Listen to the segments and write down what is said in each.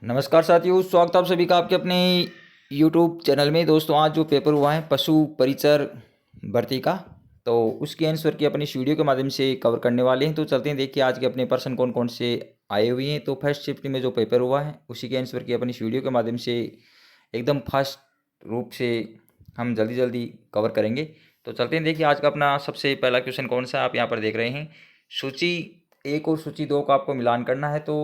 नमस्कार साथियों, स्वागत है आप सभी का आपके अपने यूट्यूब चैनल में। दोस्तों, आज जो पेपर हुआ है पशु परिचर भर्ती का, तो उसके आंसर की अपनी इस वीडियो के माध्यम से कवर करने वाले हैं। तो चलते हैं, देखिए आज के अपने पर्सन कौन कौन से आए हुए हैं। तो फर्स्ट शिफ्ट में जो पेपर हुआ है उसी के आंसर की अपनी इस वीडियो के माध्यम से एकदम फास्ट रूप से हम जल्दी जल्दी कवर करेंगे। तो चलते हैं, देखिए आज का अपना सबसे पहला क्वेश्चन कौन सा आप यहाँ पर देख रहे हैं। सूची 1 और सूची 2 का आपको मिलान करना है। तो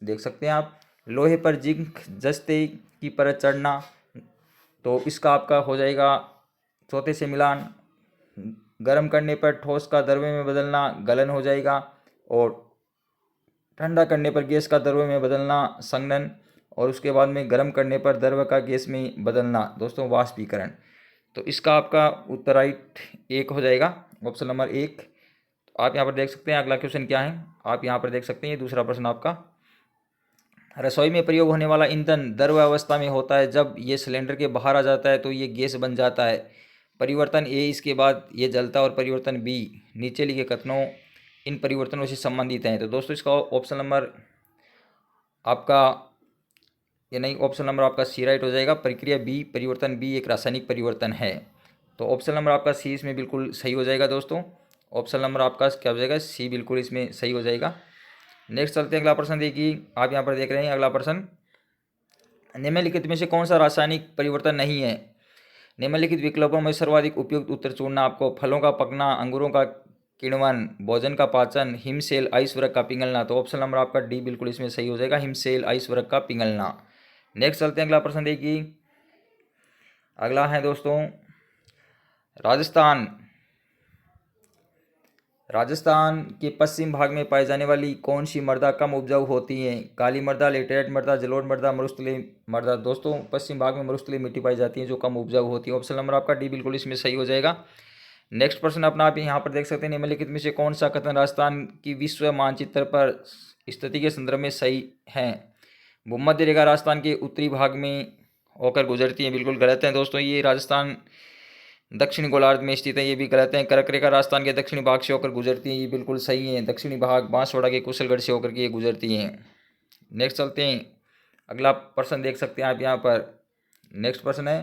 देख सकते हैं आप, लोहे पर जिंक जस्ते की परत चढ़ना, तो इसका आपका हो जाएगा चौथे से मिलान। गर्म करने पर ठोस का द्रव्य में बदलना गलन हो जाएगा, और ठंडा करने पर गैस का द्रव्य में बदलना संघनन, और उसके बाद में गर्म करने पर द्रव्य का गैस में बदलना दोस्तों वाष्पीकरण। तो इसका आपका उत्तर राइट 1 हो जाएगा, ऑप्शन नंबर 1। आप यहाँ पर देख सकते हैं अगला क्वेश्चन क्या है। आप यहाँ पर देख सकते हैं, ये दूसरा प्रश्न आपका, रसोई में प्रयोग होने वाला ईंधन द्रव अवस्था में होता है। जब ये सिलेंडर के बाहर आ जाता है तो ये गैस बन जाता है। परिवर्तन ए इसके बाद ये जलता, और परिवर्तन बी नीचे लिखे कथनों इन परिवर्तनों से संबंधित हैं। तो दोस्तों इसका ऑप्शन नंबर आपका ये नहीं, ऑप्शन नंबर आपका सी राइट हो जाएगा। प्रक्रिया बी, परिवर्तन बी एक रासायनिक परिवर्तन है। तो ऑप्शन नंबर आपका सी इसमें बिल्कुल सही हो जाएगा दोस्तों। ऑप्शन नंबर आपका क्या हो जाएगा, सी बिल्कुल इसमें सही हो जाएगा। नेक्स्ट चलते हैं, अगला प्रश्न देखिए। आप यहाँ पर देख रहे हैं अगला प्रश्न, निम्नलिखित में से कौन सा रासायनिक परिवर्तन नहीं है। निम्नलिखित विकल्पों में सर्वाधिक उपयुक्त उत्तर चुनना आपको। फलों का पकना, अंगूरों का किण्वन, भोजन का पाचन, हिमसेल आइसवर्ग का पिघलना। तो ऑप्शन नंबर आपका डी बिल्कुल इसमें सही हो जाएगा, हिमसेल आइसवर्ग का पिघलना। नेक्स्ट चलते हैं, अगला प्रश्न देखिए। अगला है दोस्तों, राजस्थान के पश्चिम भाग में पाई जाने वाली कौन सी मृदा कम उपजाऊ होती है। काली मृदा, लेटेराइट मृदा, जलोढ़ मृदा, मरुस्थलीय मृदा। दोस्तों पश्चिम भाग में मरुस्थलीय मिट्टी पाई जाती है जो कम उपजाऊ होती है। ऑप्शन नंबर आपका डी बिल्कुल इसमें सही हो जाएगा। नेक्स्ट प्रश्न अपना आप यहाँ पर देख सकते हैं, निम्नलिखित में से कौन सा कथन राजस्थान की विश्व मानचित्र पर स्थिति के संदर्भ में सही है। भूमध्य रेखा राजस्थान के उत्तरी भाग में होकर गुजरती है, बिल्कुल गलत है दोस्तों। ये राजस्थान दक्षिणी गोलार्ध में स्थित है, ये भी गलत है। कर्क रेखा राजस्थान के दक्षिणी भाग से होकर गुजरती है, ये बिल्कुल सही है। दक्षिणी भाग बांसवाड़ा के कुशलगढ़ से होकर के ये गुजरती हैं। नेक्स्ट चलते हैं, अगला प्रश्न देख सकते हैं आप यहाँ पर। नेक्स्ट प्रश्न है,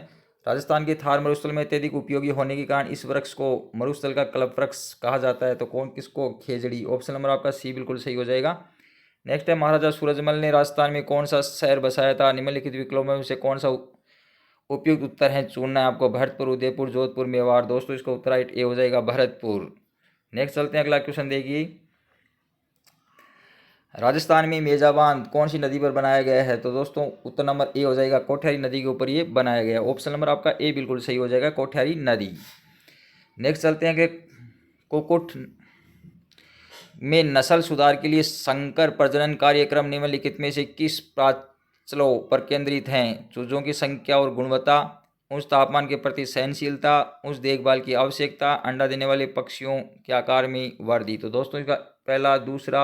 राजस्थान के थार मरुस्थल में अत्यधिक उपयोगी होने के कारण इस वृक्ष को मरुस्थल का कल्प वृक्ष कहा जाता है। तो कौन किसको, खेजड़ी। ऑप्शन नंबर आपका सी बिल्कुल सही हो जाएगा। नेक्स्ट है, महाराजा सूरजमल ने राजस्थान में कौन सा शहर बसाया था। निम्नलिखित विकल्पों में से कौन सा उपयुक्त उत्तर है चुनना है आपको। भरतपुर, उदयपुर, जोधपुर, मेवाड़। दोस्तों इसका उत्तर राइट ए हो जाएगा, भरतपुर। नेक्स्ट चलते हैं, अगला क्वेश्चन देखिए। राजस्थान में मेजा बांध कौन सी नदी पर बनाया गया है। तो दोस्तों उत्तर नंबर ए हो जाएगा, कोठियारी नदी के ऊपर ये बनाया गया है। ऑप्शन नंबर आपका ए बिल्कुल सही हो जाएगा, कोठियारी नदी। नेक्स्ट चलते हैं कि कुक्कुट में नस्ल सुधार के लिए संकर प्रजनन कार्यक्रम निम्नलिखित में से किस प्राचलों पर केंद्रित हैं। चूजों की संख्या और गुणवत्ता, उस तापमान के प्रति सहनशीलता, उस देखभाल की आवश्यकता, अंडा देने वाले पक्षियों के आकार में वृद्धि। तो दोस्तों इसका पहला, दूसरा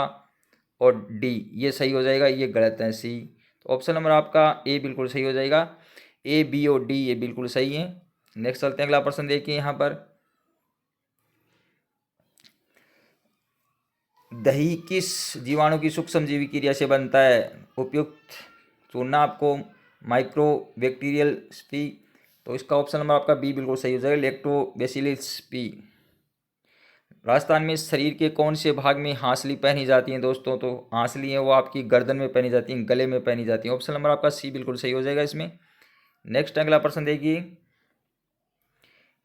और डी ये सही हो जाएगा, ये गलत है सी। तो ऑप्शन नंबर आपका ए बिल्कुल सही हो जाएगा, ए बी और डी ये बिल्कुल सही है। नेक्स्ट चलते हैं, अगला प्रश्न देखिए यहाँ पर, दही किस जीवाणु की सूक्ष्म जीवी क्रिया से बनता है। उपयुक्त चुनना आपको, माइक्रो बैक्टीरियल स्पी। तो इसका ऑप्शन नंबर आपका बी बिल्कुल सही हो जाएगा, लैक्टोबैसिलस स्पी। राजस्थान में शरीर के कौन से भाग में हांसली पहनी जाती है दोस्तों। तो हांसली है वो आपकी गर्दन में पहनी जाती है, गले में पहनी जाती है। ऑप्शन नंबर आपका सी बिल्कुल सही हो जाएगा इसमें। नेक्स्ट अगला प्रश्न देखिए,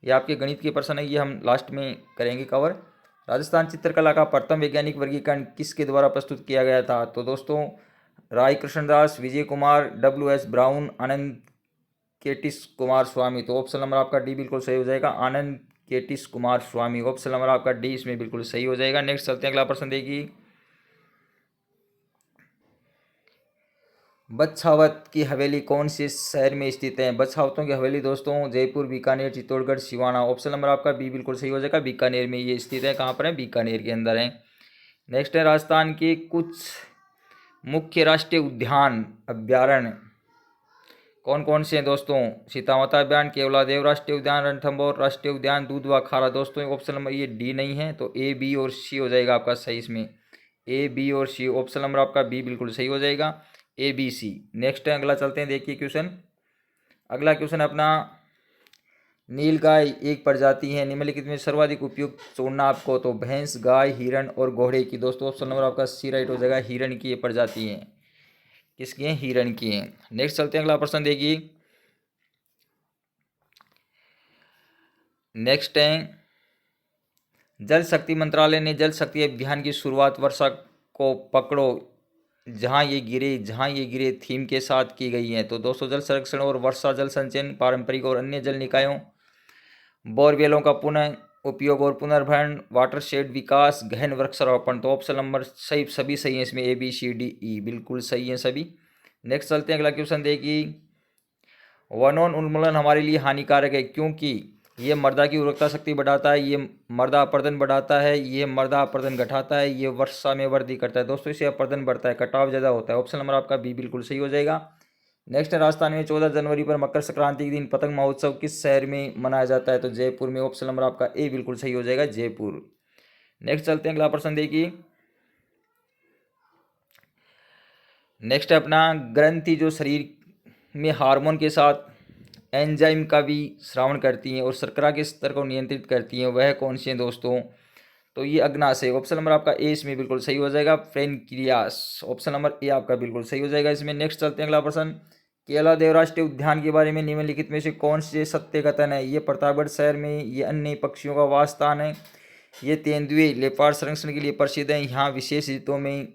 ये आपके गणित के प्रश्न है, ये हम लास्ट में करेंगे कवर। राजस्थान चित्रकला का प्रथम वैज्ञानिक वर्गीकरण किसके द्वारा प्रस्तुत किया गया था। तो दोस्तों राय कृष्णदास, विजय कुमार, WS ब्राउन, आनंद केटिस कुमार स्वामी। तो ऑप्शन नंबर आपका डी बिल्कुल सही हो जाएगा, आनंद केटिस कुमार स्वामी। ऑप्शन नंबर आपका डी इसमें बिल्कुल सही हो जाएगा। नेक्स्ट चलते हैं, अगला प्रश्न देखिए, बछावत की हवेली कौन से शहर में स्थित है। बछावतों की हवेली दोस्तों जयपुर, बीकानेर, चित्तौड़गढ़, सिवाना। ऑप्शन नंबर आपका बी बिल्कुल सही हो जाएगा, बीकानेर में ये स्थित है। कहाँ पर है, बीकानेर के अंदर है। नेक्स्ट है, राजस्थान के कुछ मुख्य राष्ट्रीय उद्यान अभ्यारण्य कौन कौन से हैं दोस्तों। सीतामाता अभ्यारण्य, केवलादेव राष्ट्रीय उद्यान, रणथंभौर राष्ट्रीय उद्यान, दूधवा खारा। दोस्तों ऑप्शन नंबर ये डी नहीं है, तो ए बी और सी हो जाएगा आपका सही इसमें, ए बी और सी। ऑप्शन नंबर आपका बी बिल्कुल सही हो जाएगा। ABC। नेक्स्ट है अगला, चलते हैं देखिए क्वेश्चन। अगला क्वेश्चन अपना, नीलगाय एक प्रजाति है, निम्नलिखित में सर्वाधिक उपयुक्त चुनना आपको। तो भैंस, गाय, हिरण और घोड़े की। दोस्तों ऑप्शन नंबर आपका सी राइट हो जाएगा। हिरण की ये प्रजाति है। किसकी है? हिरण की है। नेक्स्ट चलते हैं अगला प्रश्न देखिए। नेक्स्ट है, जल शक्ति मंत्रालय ने जल शक्ति अभियान की शुरुआत वर्षा को पकड़ो जहां ये गिरे थीम के साथ की गई है। तो दोस्तों जल संरक्षण और वर्षा जल संचयन, पारंपरिक और अन्य जल निकायों, बोरवेलों का पुनः उपयोग और पुनर्भरण, वाटरशेड विकास, गहन वृक्षारोपण। तो ऑप्शन नंबर सही, सभी सही है इसमें, ABCDE बिल्कुल सही है सभी। नेक्स्ट चलते हैं अगला क्वेश्चन देखिए। वनोन्मूलन हमारे लिए हानिकारक है क्योंकि ये मृदा की उर्वरकता शक्ति बढ़ाता है, ये मृदा अपरदन बढ़ाता है, ये मृदा अपरदन घटाता है, ये वर्षा में वृद्धि करता है। दोस्तों इससे अपरदन बढ़ता है, कटाव ज़्यादा होता है। ऑप्शन नंबर आपका बी बिल्कुल सही हो जाएगा। नेक्स्ट है, राजस्थान में 14 जनवरी पर मकर संक्रांति के दिन पतंग महोत्सव किस शहर में मनाया जाता है? तो जयपुर में। ऑप्शन नंबर आपका ए बिल्कुल सही हो जाएगा, जयपुर। नेक्स्ट चलते हैं अगला प्रश्न देखिए। नेक्स्ट है अपना, ग्रंथि जो शरीर में हार्मोन के साथ एंजाइम का भी श्रावण करती हैं और शर्करा के स्तर को नियंत्रित करती हैं, वह कौन सी हैं दोस्तों? तो ये अग्नाशय। ऑप्शन नंबर आपका ए इसमें बिल्कुल सही हो जाएगा, पेनक्रियास। ऑप्शन नंबर ए आपका बिल्कुल सही हो जाएगा इसमें। नेक्स्ट चलते हैं अगला प्रश्न। केलादेव राष्ट्रीय उद्यान के बारे में निम्नलिखित में से कौन से सत्य कथन है? ये प्रतापगढ़ शहर में ये अन्य पक्षियों का वास स्थान है, ये तेंदुए लेपर्ड संरक्षण के लिए प्रसिद्ध है, यहाँ विशेष ऋतुओं में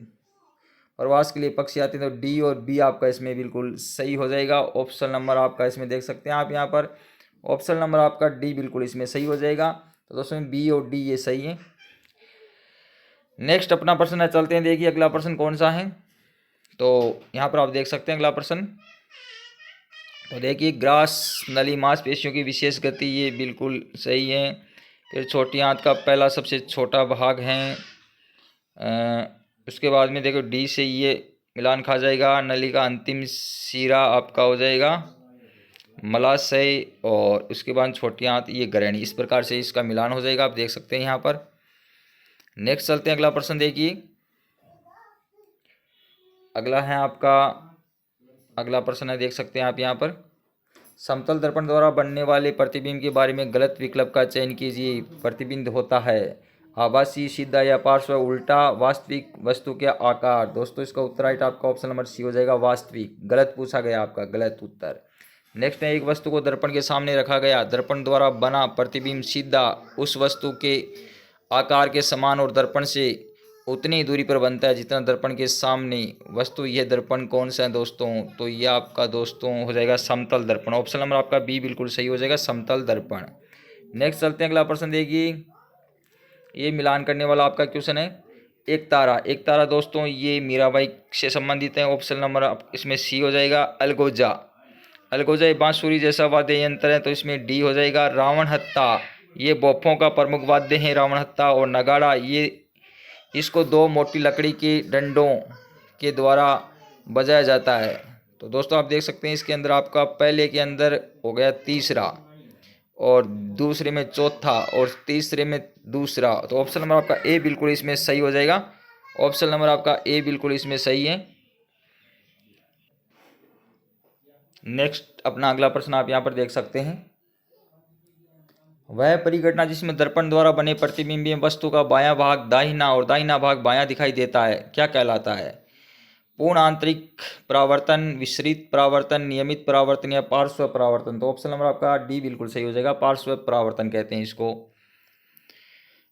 प्रवास के लिए पक्षी आते हैं। तो डी और बी आपका इसमें बिल्कुल सही हो जाएगा। ऑप्शन नंबर आपका इसमें देख सकते हैं आप यहाँ पर, ऑप्शन नंबर आपका डी बिल्कुल इसमें सही हो जाएगा। तो दोस्तों बी और डी ये सही है। नेक्स्ट अपना प्रश्न है, चलते हैं देखिए अगला प्रश्न कौन सा है। तो यहाँ पर आप देख सकते हैं अगला प्रश्न। तो देखिए, ग्रास नली मांसपेशियों की विशेष गति, ये बिल्कुल सही है। फिर छोटी आंत का पहला सबसे छोटा भाग है। उसके बाद में देखो डी से ये मिलान खा जाएगा। नली का अंतिम सिरा आपका हो जाएगा मलाशय, और उसके बाद छोटी आंत ये ग्रहणी। इस प्रकार से इसका मिलान हो जाएगा, आप देख सकते हैं यहाँ पर। नेक्स्ट चलते हैं अगला प्रश्न देखिए। अगला है आपका, अगला प्रश्न है देख सकते हैं आप यहाँ पर। समतल दर्पण द्वारा बनने वाले प्रतिबिंब के बारे में गलत विकल्प का चयन कीजिए। प्रतिबिंब होता है आभासी, सीधा या पार्श्व, उल्टा, वास्तविक, वस्तु के आकार। दोस्तों इसका उत्तर राइट आपका ऑप्शन नंबर सी हो जाएगा, वास्तविक। गलत पूछा गया आपका, गलत उत्तर। नेक्स्ट है, एक वस्तु को दर्पण के सामने रखा गया, दर्पण द्वारा बना प्रतिबिंब सीधा उस वस्तु के आकार के समान और दर्पण से उतनी दूरी पर बनता है जितना दर्पण के सामने वस्तु। यह दर्पण कौन सा है दोस्तों? तो यह आपका दोस्तों हो जाएगा समतल दर्पण। ऑप्शन नंबर आपका बी बिल्कुल सही हो जाएगा, समतल दर्पण। नेक्स्ट चलते हैं अगला प्रश्न देखिए। ये मिलान करने वाला आपका क्वेश्चन है। एक तारा, एक तारा दोस्तों ये मीराबाई से संबंधित है। ऑप्शन नंबर इसमें सी हो जाएगा। अलगोजा, अलगोजा ये बांसुरी जैसा वाद्य यंत्र है, तो इसमें डी हो जाएगा। रावण हत्ता, ये बोफों का प्रमुख वाद्य है रावण हत्ता। और नगाड़ा, ये इसको दो मोटी लकड़ी के डंडों के द्वारा बजाया जाता है। तो दोस्तों आप देख सकते हैं इसके अंदर आपका पहले के अंदर हो गया तीसरा, और दूसरे में चौथा, और तीसरे में दूसरा। तो ऑप्शन नंबर आपका ए बिल्कुल इसमें सही हो जाएगा। ऑप्शन नंबर आपका ए बिल्कुल इसमें सही है। नेक्स्ट अपना अगला प्रश्न आप यहाँ पर देख सकते हैं। वह परिघटना जिसमें दर्पण द्वारा बने प्रतिबिंबीय वस्तु का बायां भाग दाहिना और दाहिना भाग बायां दिखाई देता है, क्या कहलाता है? पूर्ण आंतरिक परावर्तन, विसरित परावर्तन, नियमित परावर्तन या पार्श्व परावर्तन। तो ऑप्शन नंबर आपका डी बिल्कुल सही हो जाएगा, पार्श्व परावर्तन कहते हैं इसको।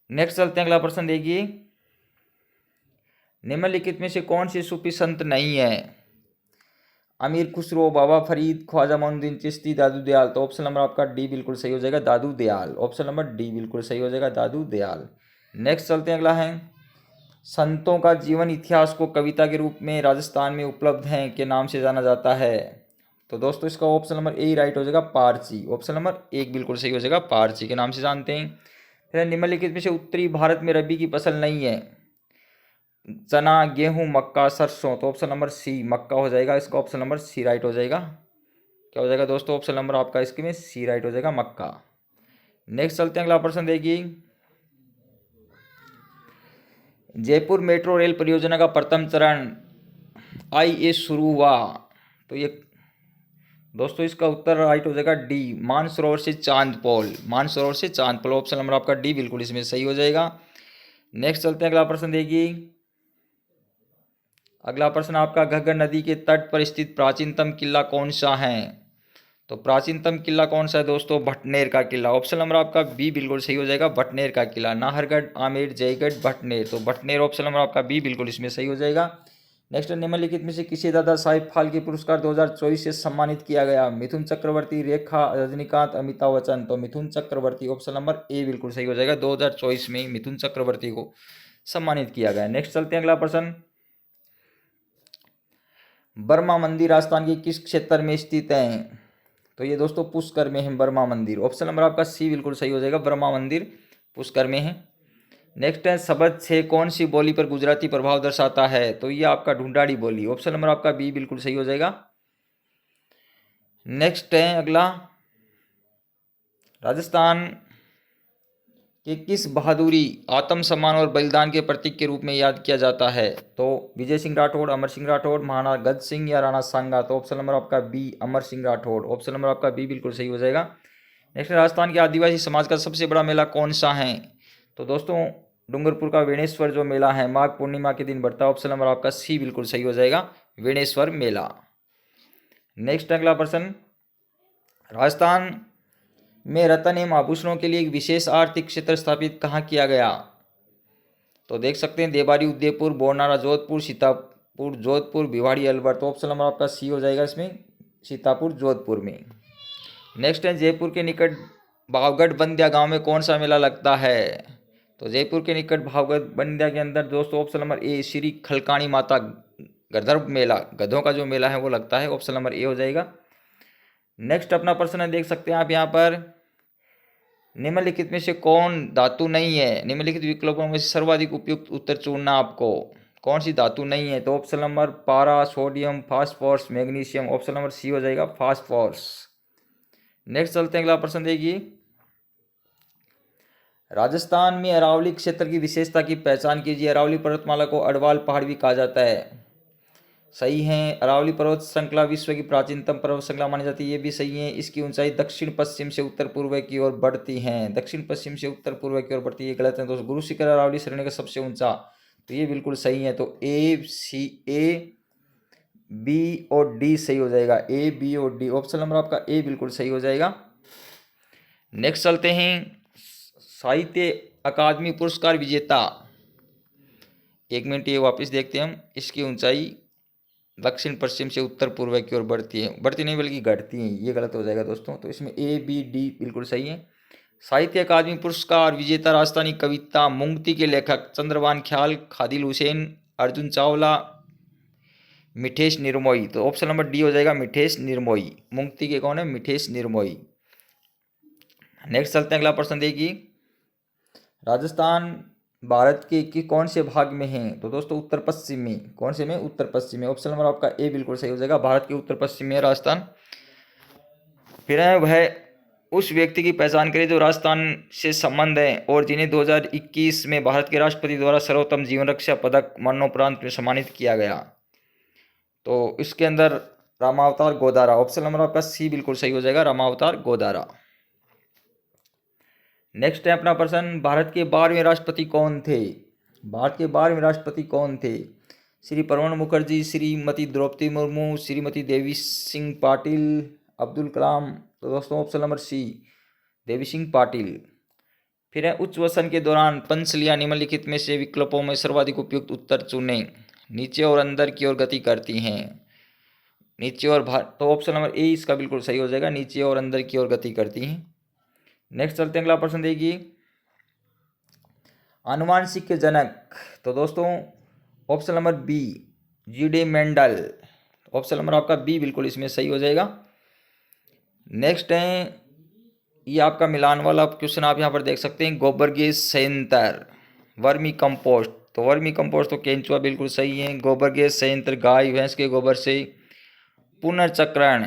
नेक्स्ट चलते हैं अगला प्रश्न देखिए। निम्नलिखित में से कौन सी सूफी संत नहीं है? अमीर खुसरो, बाबा फरीद, ख्वाजा मोइनुद्दीन चिश्ती, दादू दयाल। तो ऑप्शन नंबर आपका डी बिल्कुल सही हो जाएगा, दादू दयाल। ऑप्शन नंबर डी बिल्कुल सही हो जाएगा, दादू दयाल। नेक्स्ट चलते हैं अगला है, संतों का जीवन इतिहास को कविता के रूप में राजस्थान में उपलब्ध हैं के नाम से जाना जाता है। तो दोस्तों इसका ऑप्शन नंबर ए राइट हो जाएगा, पारची। ऑप्शन नंबर एक बिल्कुल सही हो जाएगा, पारची के नाम से जानते हैं। फिर निम्नलिखित में से उत्तरी भारत में रबी की फसल नहीं है। चना, गेहूं, मक्का, सरसों। तो ऑप्शन नंबर सी मक्का हो जाएगा, इसका ऑप्शन नंबर सी राइट हो जाएगा। क्या हो जाएगा दोस्तों? ऑप्शन नंबर आपका इसके में सी राइट हो जाएगा, मक्का। नेक्स्ट चलते हैं अगला प्रश्न देखिए। जयपुर मेट्रो रेल परियोजना का प्रथम चरण IA शुरू हुआ। तो ये दोस्तों इसका उत्तर राइट हो जाएगा डी, मानसरोवर से चांदपोल। मानसरोवर से चांदपोल, ऑप्शन नंबर आपका डी बिल्कुल इसमें सही हो जाएगा। नेक्स्ट चलते हैं, अगला प्रश्न देखिए। अगला प्रश्न आपका, घग्गर नदी के तट पर स्थित प्राचीनतम किला कौन सा है? तो प्राचीनतम किला कौन सा है दोस्तों? भटनेर का किला। ऑप्शन नंबर आपका बी बिल्कुल सही हो जाएगा, भटनेर का किला। नाहरगढ़, आमेर, जयगढ़, भटनेर। तो भटनेर ऑप्शन नंबर आपका बी बिल्कुल इसमें सही हो जाएगा। नेक्स्ट, निम्नलिखित में से किसे दादा साहिब फाल्के पुरस्कार 2024 से सम्मानित किया गया? मिथुन चक्रवर्ती, रेखा, रजनीकांत, अमिताभ बच्चन। तो मिथुन चक्रवर्ती ऑप्शन नंबर ए बिल्कुल सही हो जाएगा। 2024 में मिथुन चक्रवर्ती को सम्मानित किया गया। नेक्स्ट चलते हैं, अगला प्रश्न। बर्मा मंदिर राजस्थान के किस क्षेत्र में स्थित है? तो ये दोस्तों पुष्कर में है बर्मा मंदिर। ऑप्शन नंबर आपका सी बिल्कुल सही हो जाएगा, बर्मा मंदिर पुष्कर में है। नेक्स्ट है, शब्द से कौन सी बोली पर गुजराती प्रभाव दर्शाता है? तो ये आपका ढूंढाड़ी बोली। ऑप्शन नंबर आपका बी बिल्कुल सही हो जाएगा। नेक्स्ट है अगला, राजस्थान के किस बहादुरी, आत्मसम्मान और बलिदान के प्रतीक के रूप में याद किया जाता है? तो विजय सिंह राठौड़, अमर सिंह राठौड़, महाराणा गज सिंह या राणा सांगा। तो ऑप्शन नंबर आपका B, Amar Singh Rathore. Option number आपका बी बिल्कुल सही हो जाएगा। नेक्स्ट, राजस्थान के आदिवासी समाज का सबसे बड़ा मेला कौन सा है? तो दोस्तों डूंगरपुर का वेणेश्वर जो मेला है माघ पूर्णिमा के दिन बढ़ता है। ऑप्शन नंबर आपका सी बिल्कुल सही हो जाएगा, वेणेश्वर मेला। नेक्स्ट अगला प्रश्न, राजस्थान में रत्न एवं आभूषणों के लिए एक विशेष आर्थिक क्षेत्र स्थापित कहाँ किया गया? तो देख सकते हैं देवारी उदयपुर, बोरनारा जोधपुर, सीतापुर जोधपुर, भिवाड़ी अलवर। तो ऑप्शन नंबर आपका सी हो जाएगा इसमें, सीतापुर जोधपुर में। नेक्स्ट है, जयपुर के निकट भावगढ़ बंदिया गांव में कौन सा मेला लगता है? तो जयपुर के निकट भावगढ़ बंदिया के अंदर दोस्तों ऑप्शन नंबर ए, श्री खलकाणी माता गंधर्व मेला, गधों का जो मेला है वो लगता है। ऑप्शन नंबर ए हो जाएगा। नेक्स्ट अपना प्रश्न है, देख सकते हैं आप यहाँ पर, निम्नलिखित में से कौन धातु नहीं है? निम्नलिखित विकल्पों में से सर्वाधिक उपयुक्त उत्तर चुनना आपको। कौन सी धातु नहीं है? तो ऑप्शन नंबर पारा, सोडियम, फास्फोरस, मैग्नीशियम। ऑप्शन नंबर सी हो जाएगा, फास्फोरस। नेक्स्ट चलते हैं, अगला प्रश्न देखिए। राजस्थान में अरावली क्षेत्र की विशेषता की पहचान कीजिए। अरावली पर्वतमाला को अडवाल पहाड़ भी कहा जाता है। सही है। अरावली पर्वत श्रृंखला विश्व की प्राचीनतम पर्वत श्रृंखला मानी जाती है, ये भी सही है। इसकी ऊंचाई दक्षिण पश्चिम से उत्तर पूर्व की ओर बढ़ती है, दक्षिण पश्चिम से उत्तर पूर्व की ओर बढ़ती है, ये गलत है दोस्तों। गुरु शिखर अरावली श्रेणी का सबसे ऊंचा, तो ये बिल्कुल सही है। तो ए, सी, ए, बी और डी सही हो जाएगा, ए, बी और डी। ऑप्शन नंबर आपका ए बिल्कुल सही हो जाएगा। नेक्स्ट चलते हैं, साहित्य अकादमी पुरस्कार विजेता, एक मिनट ये वापस देखते हैं हम। इसकी ऊंचाई दक्षिण पश्चिम से उत्तर पूर्व की ओर बढ़ती है, बढ़ती नहीं बल्कि घटती है, ये गलत हो जाएगा दोस्तों। तो इसमें ए, बी, डी बिल्कुल सही है। साहित्य अकादमी पुरस्कार विजेता राजस्थानी कविता मुंगती के लेखक चंद्रभान ख्याल, खादिल हुसैन, अर्जुन चावला, मिठेश निर्मोही। तो ऑप्शन नंबर डी हो जाएगा, मिठेश निर्मोही। मुंगती के कौन है? मिठेश निर्मोही। नेक्स्ट चलते हैं, अगला प्रश्न देखिए। राजस्थान भारत के कौन से भाग में है? तो दोस्तों उत्तर पश्चिम में। कौन से में? उत्तर पश्चिम में। ऑप्शन नंबर आपका ए बिल्कुल सही हो जाएगा, भारत के उत्तर पश्चिम में राजस्थान। फिर है वह उस व्यक्ति की पहचान करें जो राजस्थान से संबंध है और जिन्हें 2021 में भारत के राष्ट्रपति द्वारा सर्वोत्तम जीवन रक्षा पदक मरणोपरांत में सम्मानित किया गया। तो इसके अंदर रामावतार गोदारा। ऑप्शन नंबर आपका सी बिल्कुल सही हो जाएगा, रामावतार गोदारा। नेक्स्ट है अपना प्रश्न, भारत के 12वें राष्ट्रपति कौन थे? भारत के 12वें राष्ट्रपति कौन थे? श्री प्रणब मुखर्जी, श्रीमती द्रौपदी मुर्मू, श्रीमती देवी सिंह पाटिल, अब्दुल कलाम। तो दोस्तों ऑप्शन नंबर सी, देवी सिंह पाटिल। फिर है, उच्च वसन के दौरान पंचलियाँ निम्नलिखित में से विकल्पों में सर्वाधिक उपयुक्त उत्तर चुनें। नीचे और अंदर की ओर गति करती हैं, नीचे और बाहर। तो ऑप्शन नंबर ए इसका बिल्कुल सही हो जाएगा, नीचे और अंदर की ओर गति करती हैं। नेक्स्ट चलते हैं, अगला प्रश्न देखिए। आनुवांशिक के जनक, तो दोस्तों option number B, G D. Mendel. Option number आपका बी बिल्कुल इसमें सही हो जाएगा। नेक्स्ट है, ये आपका मिलान वाला क्वेश्चन आप यहाँ पर देख सकते हैं, गोबर गैस संयंत्र, वर्मी कंपोस्ट। तो वर्मी कंपोस्ट तो केंचुआ बिल्कुल सही है। गोबर गैस संयंत्र, गाय भैंस के गोबर से। पुनर्चक्रण,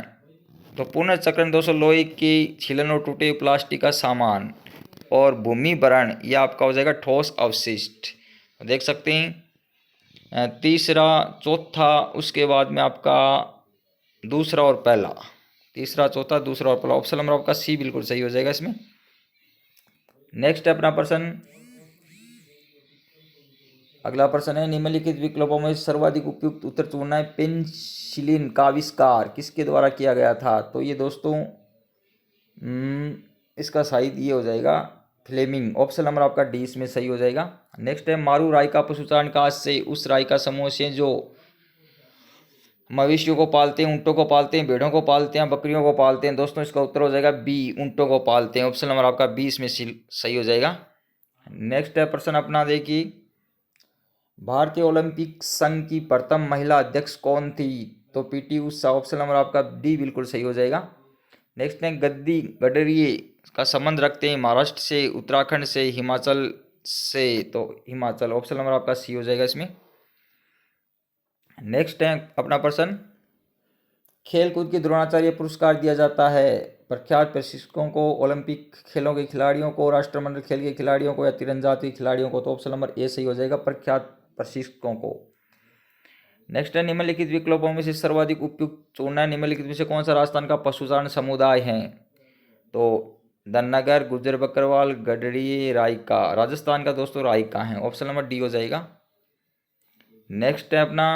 तो पुनर्चक्रण दोस्तों लोहे की छीलन और टूटे प्लास्टिक का सामान। और भूमि भरण, यह आपका हो जाएगा ठोस अवशिष्ट। देख सकते हैं तीसरा, चौथा, उसके बाद में आपका दूसरा और पहला। तीसरा, चौथा, दूसरा और पहला। ऑप्शन नंबर आपका सी बिल्कुल सही हो जाएगा इसमें। नेक्स्ट है अपना प्रश्न, अगला प्रश्न है, निम्नलिखित विकल्पों में सर्वाधिक उपयुक्त उत्तर चुनना है। पेनिसिलिन का आविष्कार किसके द्वारा किया गया था? तो ये दोस्तों इसका शायद ये हो जाएगा फ्लेमिंग। ऑप्शन नंबर आपका डी इसमें सही हो जाएगा। नेक्स्ट है, मारू राय का पशुचारण का से उस राय का समूह से जो मवेशियों को पालते हैं, ऊँटों को पालते हैं, भेड़ों को पालते हैं, बकरियों को पालते हैं। दोस्तों इसका उत्तर हो जाएगा बी, ऊँटों को पालते हैं। ऑप्शन नंबर आपका बी इसमें सही हो जाएगा। नेक्स्ट है प्रश्न अपना देखिए, भारतीय ओलंपिक संघ की प्रथम महिला अध्यक्ष कौन थी? तो पीटी उषा। ऑप्शन नंबर आपका डी बिल्कुल सही हो जाएगा। नेक्स्ट है, गद्दी गडरिये का संबंध रखते हैं महाराष्ट्र से, उत्तराखंड से, हिमाचल से? तो हिमाचल। ऑप्शन नंबर आपका सी हो जाएगा इसमें। नेक्स्ट है अपना प्रश्न, खेलकूद की द्रोणाचार्य पुरस्कार दिया जाता है प्रख्यात प्रशिक्षकों को, ओलंपिक खेलों के खिलाड़ियों को, राष्ट्रमंडल खेल के खिलाड़ियों को, या तीरंदाजी खिलाड़ियों को? तो ऑप्शन नंबर ए सही हो जाएगा, प्रख्यात प्रशिक्षकों को। नेक्स्ट है, निम्नलिखित विकल्पों में से सर्वाधिक उपयुक्त चुनना है। निम्नलिखित में से कौन सा राजस्थान का पशुचारण समुदाय है? तो धनगर, गुज्जर, बकरवाल, गडरिये, रायका। राजस्थान का दोस्तों रायका है। ऑप्शन नंबर डी हो जाएगा। नेक्स्ट है अपना,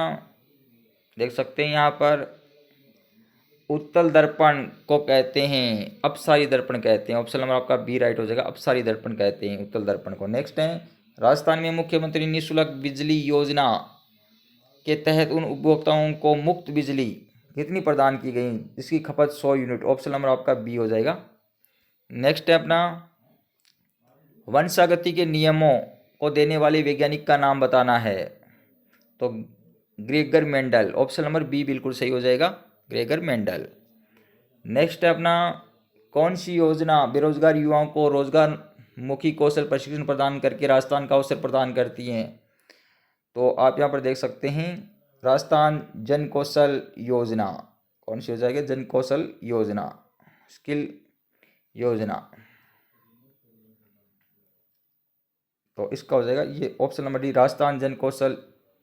देख सकते हैं यहाँ पर, उत्तल दर्पण को कहते हैं, अपसारी दर्पण कहते हैं। ऑप्शन नंबर आपका बी राइट हो जाएगा, अपसारी दर्पण कहते हैं उत्तल दर्पण को। नेक्स्ट है, राजस्थान में मुख्यमंत्री निःशुल्क बिजली योजना के तहत उन उपभोक्ताओं को मुफ्त बिजली कितनी प्रदान की गई जिसकी खपत 100 यूनिट? ऑप्शन नंबर आपका बी हो जाएगा। नेक्स्ट है अपना, वंशागति के नियमों को देने वाले वैज्ञानिक का नाम बताना है। तो Gregor Mendel. Option number B बिल्कुल सही हो जाएगा, ग्रेगर मेंडल। नेक्स्ट है अपना, कौन सी योजना बेरोजगार युवाओं को रोजगार मुखी कौशल प्रशिक्षण प्रदान करके राजस्थान का अवसर प्रदान करती है? तो आप यहाँ पर देख सकते हैं, राजस्थान जन कौशल योजना। कौन सी हो जाएगी? जन कौशल योजना, स्किल योजना। तो इसका हो जाएगा ये option number D, Rajasthan Jan कौशल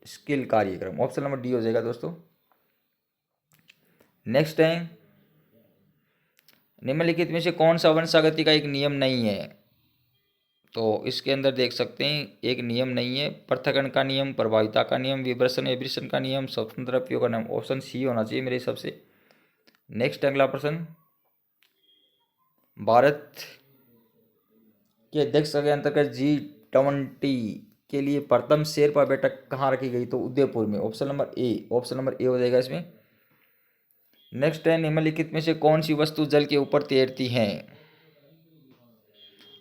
स्किल कार्यक्रम। ऑप्शन नंबर डी हो जाएगा दोस्तों। नेक्स्ट है, निम्नलिखित में से कौन सा वंशागति का एक नियम नहीं है? तो इसके अंदर देख सकते हैं, एक नियम नहीं है, पृथक्करण का नियम, प्रभाविता का नियम, विवर्सन एब्रिशन का नियम, स्वतंत्र उपयोग का नियम। ऑप्शन सी होना चाहिए मेरे हिसाब से। नेक्स्ट अगला प्रश्न, भारत के अध्यक्ष के अंतर्गत G20 के लिए प्रथम शेरपा बैठक कहाँ रखी गई? तो उदयपुर में। ऑप्शन नंबर ए, ऑप्शन नंबर ए हो जाएगा इसमें। नेक्स्ट है, निम्नलिखित में से कौन सी वस्तु जल के ऊपर तैरती है?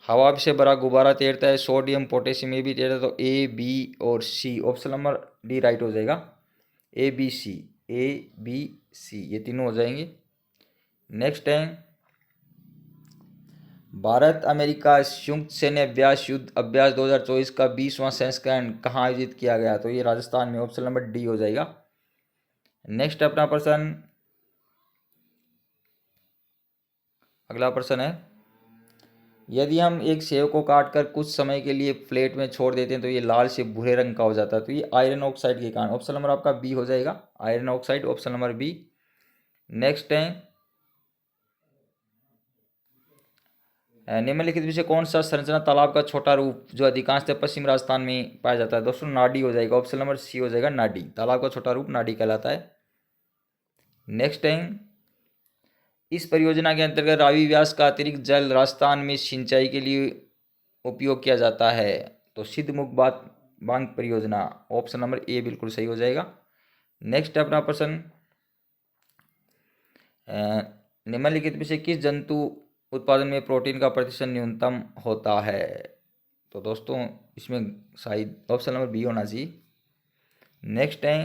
हवा से भरा गुब्बारा तैरता है, सोडियम पोटेशियम में भी तैरता है। तो ए, बी और सी। ऑप्शन नंबर डी राइट हो जाएगा, ए बी सी, ए बी सी, ये तीनों हो जाएंगे। नेक्स्ट है, भारत अमेरिका संयुक्त सैन्य अभ्यास युद्ध अभ्यास 2024 का 20वां संस्करण कहाँ आयोजित किया गया? तो ये राजस्थान में। ऑप्शन नंबर डी हो जाएगा। नेक्स्ट अपना प्रश्न, अगला प्रश्न है, यदि हम एक सेव को काटकर कुछ समय के लिए प्लेट में छोड़ देते हैं तो ये लाल से भूरे रंग का हो जाता है। तो ये आयरन ऑक्साइड के कारण। ऑप्शन नंबर आपका बी हो जाएगा, iron oxide. Option number B. Next है, निम्नलिखित में से कौन सा संरचना तालाब का छोटा रूप जो अधिकांशतः पश्चिम राजस्थान में पाया जाता है? दोस्तों नाडी हो जाएगा। ऑप्शन नंबर सी हो जाएगा, नाडी। तालाब का छोटा रूप नाडी कहलाता है। नेक्स्ट है, इस परियोजना के अंतर्गत रावी व्यास का अतिरिक्त जल राजस्थान में सिंचाई के लिए उपयोग किया जाता है। तो सिद्धमुख बांध परियोजना। ऑप्शन नंबर ए बिल्कुल सही हो जाएगा। नेक्स्ट अपना प्रश्न, निम्नलिखित में से किस जंतु उत्पादन में प्रोटीन का प्रतिशत न्यूनतम होता है? तो दोस्तों इसमें शायद ऑप्शन नंबर बी होना चाहिए। नेक्स्ट है,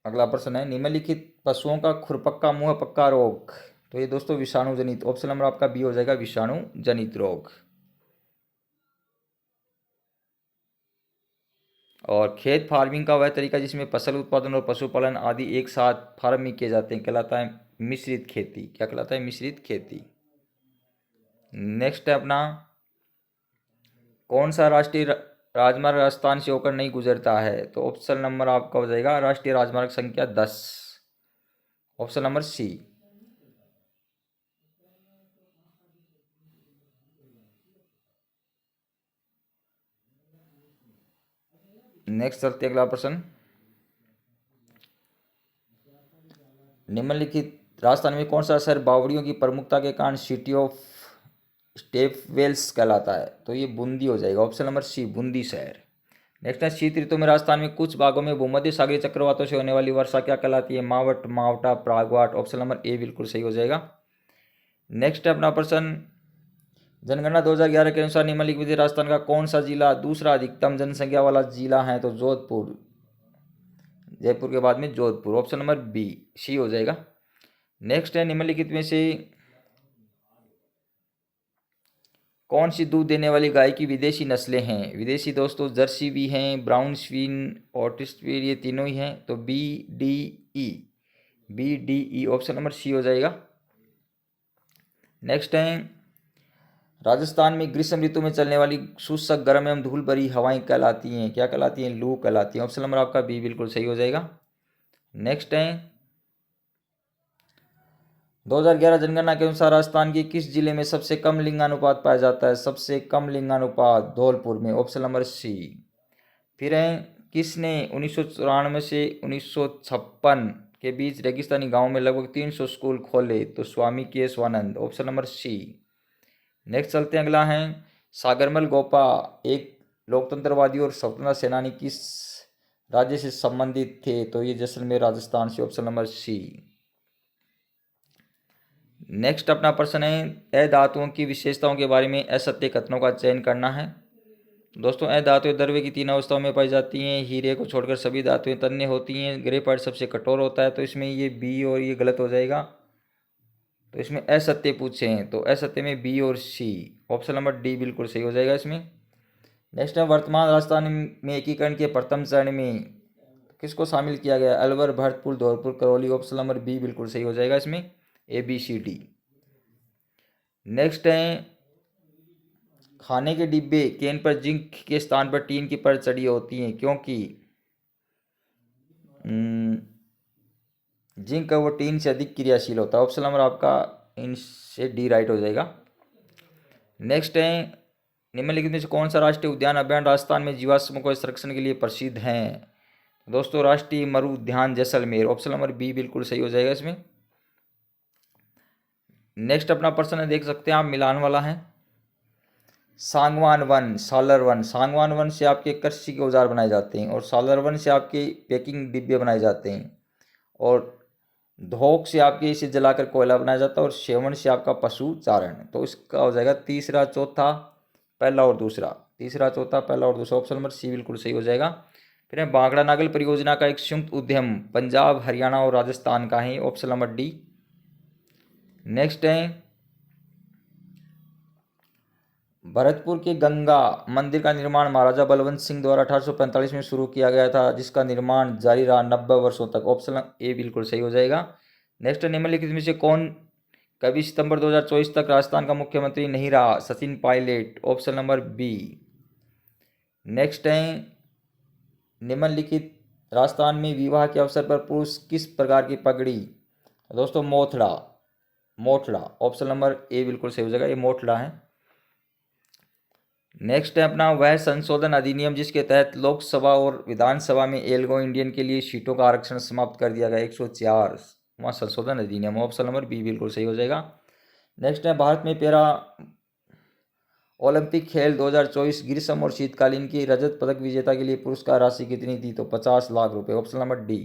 अगला प्रश्न है, निम्नलिखित पशुओं का खुरपक्का मुंह पक्का रोग? तो ये दोस्तों विषाणु जनित। ऑप्शन नंबर आपका बी हो जाएगा, विषाणु जनित रोग। और खेत फार्मिंग का वह तरीका जिसमें फसल उत्पादन और पशुपालन आदि एक साथ फार्म में किए जाते हैं कहलाता है मिश्रित खेती। क्या कहलाता है? मिश्रित खेती। नेक्स्ट है अपना, कौन सा राष्ट्रीय राजमार्ग राजस्थान से होकर नहीं गुजरता है? तो ऑप्शन नंबर आपका हो जाएगा राष्ट्रीय राजमार्ग संख्या 10, ऑप्शन नंबर सी। नेक्स्ट चलते अगला प्रश्न। निम्नलिखित राजस्थान में कौन सा शहर बावड़ियों की प्रमुखता के कारण सिटी ऑफ स्टेपवेल्स कहलाता है? तो ये बूंदी हो जाएगा, ऑप्शन नंबर सी, बूंदी शहर। नेक्स्ट है, शीत ऋतु में राजस्थान में कुछ भागों में भूमध्य सागरीय चक्रवातों से होने वाली वर्षा क्या कहलाती है? मावट, मावटा, प्रागवाट, ऑप्शन नंबर ए बिल्कुल सही हो जाएगा। नेक्स्ट है अपना प्रश्न, जनगणना 2011 के अनुसार निम्नलिखित में राजस्थान का कौन सा जिला दूसरा अधिकतम जनसंख्या वाला जिला है? तो जोधपुर, जयपुर के बाद में जोधपुर, ऑप्शन नंबर बी, सी हो जाएगा। नेक्स्ट है, निम्नलिखित में से कौन सी दूध देने वाली गाय की विदेशी नस्लें हैं? विदेशी दोस्तों जर्सी भी हैं, ब्राउन स्वीन, ऑटिस्टवीर, ये तीनों ही हैं। तो B D E, B D E, option number C हो जाएगा। नेक्स्ट है, राजस्थान में ग्रीष्म ऋतु में चलने वाली शुष्क, गर्म एवं धूल भरी हवाएं कहलाती हैं, क्या कहलाती हैं? लू कहलाती हैं, ऑप्शन नंबर आपका बी बिल्कुल सही हो जाएगा। नेक्स्ट है, 2011 जनगणना के अनुसार राजस्थान के किस जिले में सबसे कम लिंगानुपात पाया जाता है? सबसे कम लिंगानुपात धौलपुर में, ऑप्शन नंबर सी। फिर है, किसने 1994 से 1956 के बीच रेगिस्तानी गांव में लगभग 300 स्कूल खोले? तो Swami Keshavanand, option number C. Next चलते हैं, अगला है, सागरमल गोपा एक लोकतंत्रवादी और स्वतंत्रता सेनानी किस राज्य से संबंधित थे? तो ये जैसलमेर राजस्थान से, ऑप्शन नंबर सी। नेक्स्ट अपना प्रश्न है, अधातुओं की विशेषताओं के बारे में असत्य कथनों का चयन करना है। दोस्तों, अधातुएं द्रव्य की 3 अवस्थाओं में पाई जाती हैं। हीरे को छोड़कर सभी धातुएं तन्य होती हैं। ग्रेफाइट सबसे कठोर होता है। तो इसमें ये बी और ये गलत हो जाएगा। तो इसमें असत्य पूछे हैं, तो असत्य में बी और सी, ऑप्शन नंबर डी बिल्कुल सही हो जाएगा इसमें। नेक्स्ट है, वर्तमान राजस्थान में एकीकरण के प्रथम चरण में किसको शामिल किया गया? Alwar, Bharatpur, Dholpur, Karauli, option number B बिल्कुल सही हो जाएगा इसमें, A B C D. Next है, खाने के डिब्बे केन पर जिंक के स्थान पर टीन की परत चढ़ी होती है क्योंकि जिंक वो टीन से अधिक क्रियाशील होता है, ऑप्शन नंबर आपका इनसे डी राइट हो जाएगा। नेक्स्ट है, निम्नलिखित में से कौन सा राष्ट्रीय उद्यान अभ्यारण्य राजस्थान में जीवाश्मों को संरक्षण के लिए प्रसिद्ध हैं? दोस्तों, राष्ट्रीय मरु उद्यान जैसलमेर, ऑप्शन नंबर बी बिल्कुल सही हो जाएगा इसमें। नेक्स्ट अपना प्रश्न देख सकते हैं आप, मिलान वाला है। Sangwan one, Salar one, Sangwan one से आपके कृषि के औजार बनाए जाते हैं और सालर वन से आपके पैकिंग डिब्बे बनाए जाते हैं और धोक से आपके इसे जलाकर कोयला बनाया जाता है और सेवन से आपका पशु चारण। तो इसका हो जाएगा तीसरा, चौथा, पहला और दूसरा, तीसरा, चौथा, पहला और दूसरा, ऑप्शन नंबर सी बिल्कुल सही हो जाएगा। फिर है, बांगड़ा नागल परियोजना का एक संयुक्त उद्यम पंजाब, हरियाणा और राजस्थान का है, ऑप्शन नंबर डी। नेक्स्ट है, भरतपुर के गंगा मंदिर का निर्माण महाराजा बलवंत सिंह द्वारा 1845 में शुरू किया गया था, जिसका निर्माण जारी रहा 90 वर्षों तक, ऑप्शन ए बिल्कुल सही हो जाएगा। नेक्स्ट, निम्नलिखित में से कौन कभी सितंबर 2024 तक राजस्थान का मुख्यमंत्री नहीं रहा? Sachin Pilot, option number B. Next है, निम्नलिखित राजस्थान में विवाह के अवसर पर पुरुष किस प्रकार की पगड़ी? दोस्तों, मोथड़ा, मोथड़ा, ऑप्शन नंबर ए बिल्कुल सही हो जाएगा, ये मोथड़ा है। नेक्स्ट है अपना, वह संशोधन अधिनियम जिसके तहत लोकसभा और विधानसभा में एल्गो इंडियन के लिए सीटों का आरक्षण समाप्त कर दिया गया, 104 वहाँ संशोधन अधिनियम, ऑप्शन नंबर बी बिल्कुल सही हो जाएगा। नेक्स्ट है, भारत में पैरा ओलंपिक खेल 2024 ग्रीष्म और शीतकालीन की रजत पदक विजेता के लिए पुरस्कार राशि कितनी थी? तो 50 लाख रुपए, ऑप्शन नंबर डी।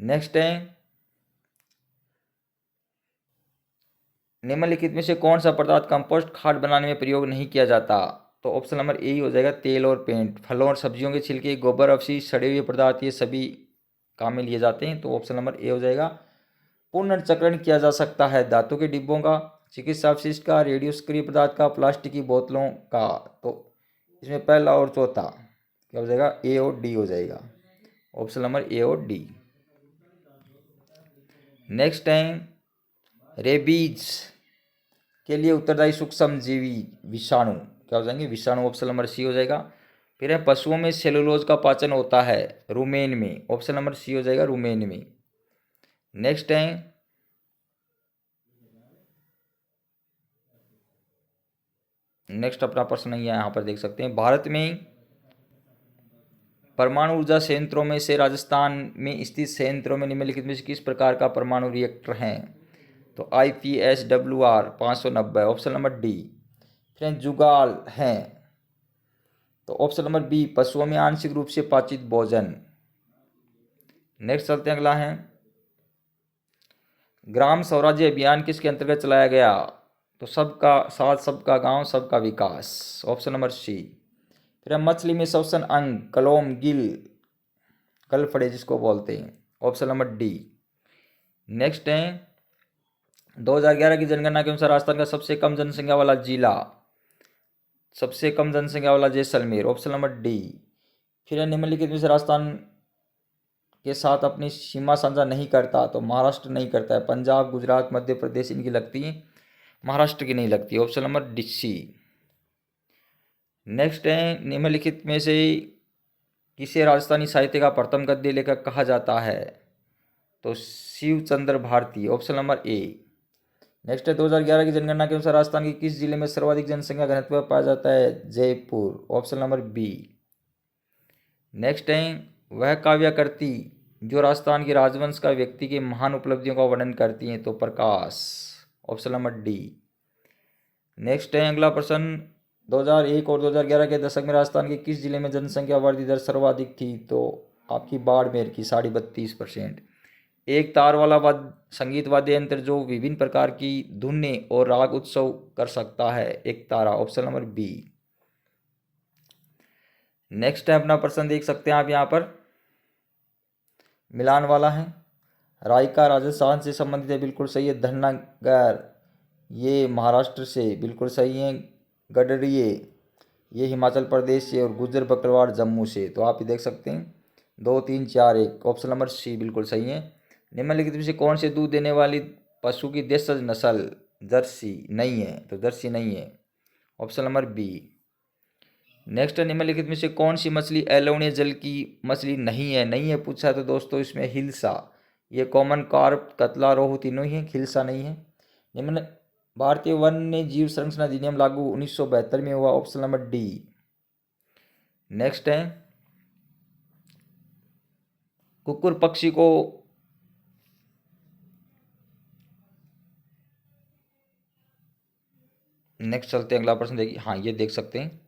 नेक्स्ट है, निम्नलिखित में से कौन सा पदार्थ कंपोस्ट खाद बनाने में प्रयोग नहीं किया जाता? तो ऑप्शन नंबर ए ही हो जाएगा, तेल और पेंट। फलों और सब्जियों के छिलके, गोबर, अवशिष्ट, सड़े हुए पदार्थ, ये सभी काम में लिए जाते हैं, तो ऑप्शन नंबर ए हो जाएगा। पुनर्चक्रण किया जा सकता है धातु के डिब्बों का, चिकित्सा अवशिष्ट का, रेडियो सक्रिय पदार्थ का, प्लास्टिक की बोतलों का। तो इसमें पहला और चौथा क्या हो जाएगा? ए और डी हो जाएगा, ऑप्शन नंबर ए और डी। नेक्स्ट है, रेबीज के लिए उत्तरदायी सूक्ष्म जीवी विषाणु क्या हो जाएंगे, विषाणु, ऑप्शन नंबर सी हो जाएगा। फिर है पशुओं में सेलुलोज का पाचन होता है रुमेन में, ऑप्शन नंबर सी हो जाएगा, रुमेन में। नेक्स्ट है, नेक्स्ट अपना प्रश्न है यहाँ पर देख सकते हैं, भारत में परमाणु ऊर्जा संयंत्रों में से राजस्थान में स्थित संयंत्रों में निम्नलिखित में से किस प्रकार का परमाणु रिएक्टर है? तो IPSWR 590, ऑप्शन नंबर डी। फिर जुगाल हैं, तो ऑप्शन नंबर बी, पशुओं में आंशिक रूप से पाचित भोजन। नेक्स्ट चलते हैं, अगला है, ग्राम स्वराज्य अभियान किसके अंतर्गत चलाया गया? तो सबका साथ सबका गांव सबका विकास, ऑप्शन नंबर सी। फिर मछली में श्वसन अंग कलोम गिल गलफड़े जिसको बोलते हैं, ऑप्शन नंबर डी। नेक्स्ट है, 2011 की जनगणना के अनुसार राजस्थान का सबसे कम जनसंख्या वाला जिला, सबसे कम जनसंख्या वाला जैसलमेर, ऑप्शन नंबर डी। फिर निम्नलिखित में से राजस्थान के साथ अपनी सीमा साझा नहीं करता? तो महाराष्ट्र नहीं करता है, पंजाब, गुजरात, मध्य प्रदेश इनकी लगती है, महाराष्ट्र की नहीं लगती, option number D C. Next है, निम्नलिखित में से किसे राजस्थानी साहित्य का प्रथम गद्य लेखक कहा जाता है? तो Shiv Chandra Bharti, option number A. Next है, 2011 की जनगणना के अनुसार राजस्थान के किस जिले में सर्वाधिक जनसंख्या घनत्व पाया जाता है? Jaipur, option number B. Next है, वह काव्यकृति जो राजस्थान के राजवंश का व्यक्ति की महान उपलब्धियों का वर्णन करती हैं? तो प्रकाश, ऑप्शन नंबर डी। नेक्स्ट है अगला प्रश्न, 2001 और 2011 के दशक में राजस्थान के किस जिले में जनसंख्या वृद्धि दर सर्वाधिक थी? तो आपकी बाड़मेर की 32.5%। एक तार वाला संगीत वाद्य यंत्र जो विभिन्न प्रकार की धुनें और राग उत्सव कर सकता है? एक तारा, ऑप्शन नंबर बी। नेक्स्ट है अपना प्रश्न देख सकते हैं आप यहाँ पर, मिलान वाला है, रायका राजस्थान से संबंधित है, बिल्कुल सही है। धनगर ये महाराष्ट्र से, बिल्कुल सही है। गडरिये ये हिमाचल प्रदेश से, और गुज्जर बकरवाल जम्मू से। तो आप ये देख सकते हैं 2 3 4 1, ऑप्शन नंबर सी बिल्कुल सही है। निम्नलिखित में से कौन से दूध देने वाली पशु की देशज नस्ल जर्सी नहीं है? तो जर्सी नहीं है, ऑप्शन नंबर बी। नेक्स्ट है, निम्नलिखित में से कौन सी मछली अलोनीय जल की मछली नहीं है? नहीं है पूछा तो दोस्तों इसमें हिल्सा, ये कॉमन कार्प, कतला, रोहू तीनों ही है, हिल्सा नहीं है। निम्न भारतीय वन्य जीव संरक्षण अधिनियम लागू 1972 में हुआ, ऑप्शन नंबर डी। नेक्स्ट है, कुकुर पक्षी को नेक्स्ट चलते हैं, अगला प्रश्न देखिए, हाँ ये देख सकते हैं,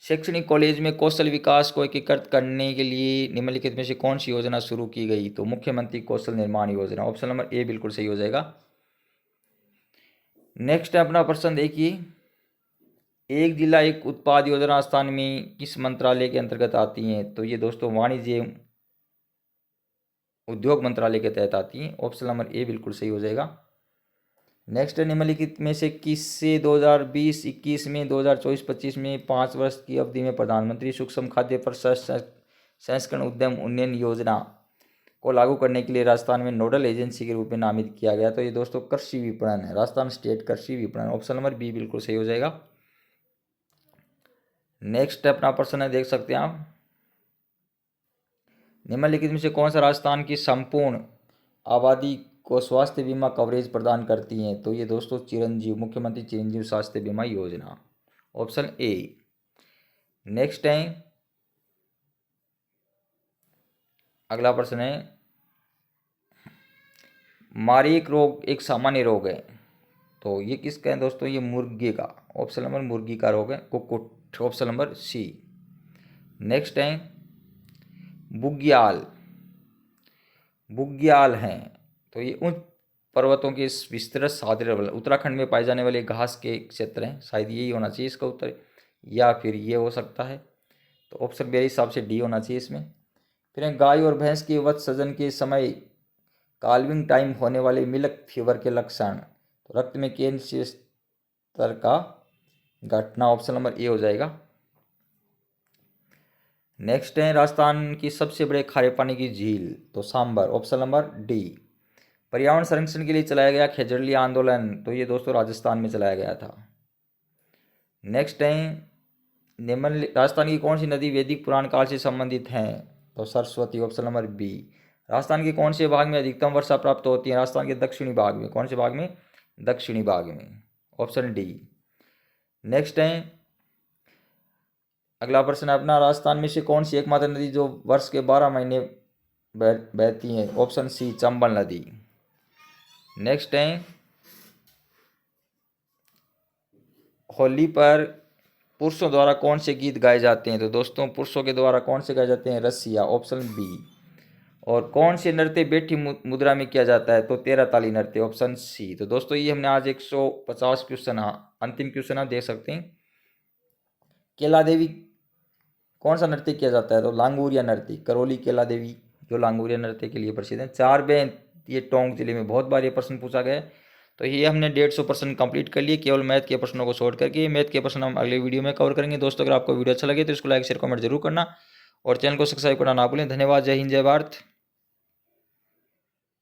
शैक्षणिक कॉलेज में कौशल विकास को एकीकृत करने के लिए निम्नलिखित में से कौन सी योजना शुरू की गई? तो मुख्यमंत्री कौशल निर्माण योजना, ऑप्शन नंबर ए बिल्कुल सही हो जाएगा। नेक्स्ट है अपना प्रश्न देखिए, एक जिला एक उत्पाद योजना राजस्थान में किस मंत्रालय के अंतर्गत आती है? तो ये दोस्तों वाणिज्य उद्योग मंत्रालय के तहत आती है, ऑप्शन नंबर ए बिल्कुल सही हो जाएगा। नेक्स्ट है, निम्नलिखित में से किससे 2020-21 में 2024-25 में 5 वर्ष की अवधि में प्रधानमंत्री सूक्ष्म खाद्य प्रसंस्करण उद्यम उन्नयन योजना को लागू करने के लिए राजस्थान में नोडल एजेंसी के रूप में नामित किया गया? तो ये दोस्तों कृषि विपणन है, राजस्थान स्टेट कृषि विपणन, ऑप्शन नंबर बी बिल्कुल सही हो जाएगा। नेक्स्ट अपना प्रश्न है देख सकते हैं आप, निम्नलिखित में से कौन सा राजस्थान की संपूर्ण आबादी को स्वास्थ्य बीमा कवरेज प्रदान करती हैं? तो ये दोस्तों चिरंजीव, मुख्यमंत्री चिरंजीव स्वास्थ्य बीमा योजना, ऑप्शन ए। नेक्स्ट है अगला प्रश्न है, मारीक रोग एक सामान्य रोग है, तो ये किसका है दोस्तों? ये मुर्गे का, ऑप्शन नंबर मुर्गी का रोग है, कुक्कुट, ऑप्शन नंबर सी। नेक्स्ट है बुग्याल, बुग्याल हैं, तो ये उन पर्वतों के विस्तृत सादृश्य उत्तराखंड में पाए जाने वाले घास के क्षेत्र हैं, शायद यही होना चाहिए इसका उत्तर, या फिर ये हो सकता है, तो ऑप्शन मेरे हिसाब से डी होना चाहिए इसमें। फिर गाय और भैंस के वत्सजन के समय काल्विंग टाइम होने वाले मिल्क फीवर के लक्षण, तो रक्त में कैल्शियम स्तर का घटना, ऑप्शन नंबर ए हो जाएगा। नेक्स्ट है राजस्थान की सबसे बड़े खारे पानी की झील, तो सांबर, ऑप्शन नंबर डी। पर्यावरण संरक्षण के लिए चलाया गया खेजड़िया आंदोलन, तो ये दोस्तों राजस्थान में चलाया गया था। नेक्स्ट है निम्न राजस्थान की कौन सी नदी वैदिक पुराण काल से संबंधित हैं? तो Saraswati, option number B. Rajasthan के कौन से भाग में अधिकतम वर्षा प्राप्त होती है? राजस्थान के दक्षिणी भाग में। कौन से भाग में? दक्षिणी भाग में, ऑप्शन डी। नेक्स्ट है अगला प्रश्न है अपना, राजस्थान में से कौन सी एकमात्र नदी जो वर्ष के 12 महीने बहती है? ऑप्शन सी, चंबल नदी। नेक्स्ट है होली पर पुरुषों द्वारा कौन से गीत गाए जाते हैं? तो दोस्तों पुरुषों के द्वारा कौन से गाए जाते हैं? रसिया, ऑप्शन बी। और कौन से नृत्य बैठी मुद्रा में किया जाता है? तो 13 ताली नृत्य, ऑप्शन सी। तो दोस्तों ये हमने आज 150 क्वेश्चन, अंतिम क्वेश्चन आप देख सकते हैं। केला देवी कौन सा नृत्य किया जाता है? तो लांगूरिया नृत्य, करौली केला देवी जो लांगूरिया नृत्य के लिए प्रसिद्ध है। 4 बेन, ये टोंक जिले में बहुत बार ये प्रश्न पूछा गया है। तो ये हमने 150 प्रश्न कंप्लीट कर लिए केवल मैथ के प्रश्नों को छोड़ करके। मैथ के प्रश्न हम अगले वीडियो में कवर करेंगे। दोस्तों अगर आपको वीडियो अच्छा लगे तो इसको लाइक शेयर कमेंट जरूर करना और चैनल को सब्सक्राइब करना ना भूलें। धन्यवाद। जय हिंद, जय भारत।